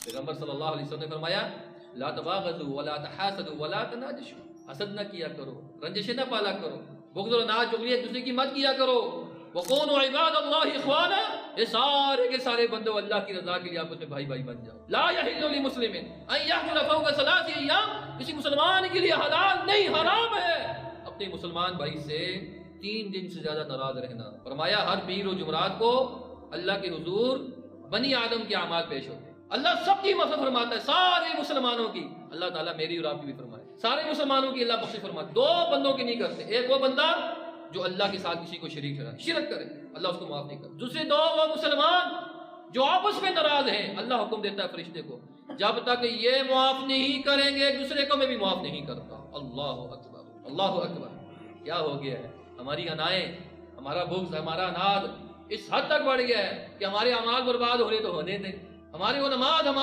پیغمبر صلی اللہ علیہ وسلم نے فرمایا لا تباغضوا ولا تحاسدوا ولا تناجشوا، حسد نہ کیا کرو، رنجش نہ پالا کرو، بغض و ناز چغلی ایک دوسرے کی مت کیا کرو، وَقُونُوا عِبَادَ اللَّهِ إِخْوَانًا، یہ سارے کے سارے بندے اللہ کی رضا کے لیے آپس میں بھائی بھائی بن جاؤ۔ لا يَحِلُّ لِمُسْلِمٍ أَن يَحْجُرَ فَوْقَ ثَلَاثِ أَيَّامٍ، کسی مسلمان کے لیے حلال نہیں، حرام ہے اپنے مسلمان بھائی سے 3 دن سے زیادہ ناراض رہنا۔ فرمایا ہر پیر و جمعرات کو اللہ کے حضور بنی آدم کے اعمال پیش ہوتے ہیں، اللہ سب کی مغفرت فرماتا ہے، سارے مسلمانوں کی، اللہ تعالیٰ میری اور آپ کی بھی فرمائے، سارے مسلمانوں کی اللہ بخش فرماتا ہے۔ 2 بندوں کی نہیں کرتے، ایک وہ بندہ جو اللہ کے ساتھ کسی کو شریک ٹھہرائے، شرک کرے، اللہ اس کو معاف نہیں کرتا۔ دوسرے 2 وہ مسلمان جو آپس میں ناراض ہیں، اللہ حکم دیتا ہے فرشتے کو جب تک یہ معاف نہیں کریں گے ایک دوسرے کو میں بھی معاف نہیں کرتا۔ اللہ اکبر، اللہ اکبر۔ کیا ہو گیا ہے؟ ہماری انائیں، ہمارا بغض، ہمارا اناد اس حد تک بڑھ گیا ہے کہ ہمارے اعمال برباد ہو رہے تو ہونے دیں، ہماری وہ نماز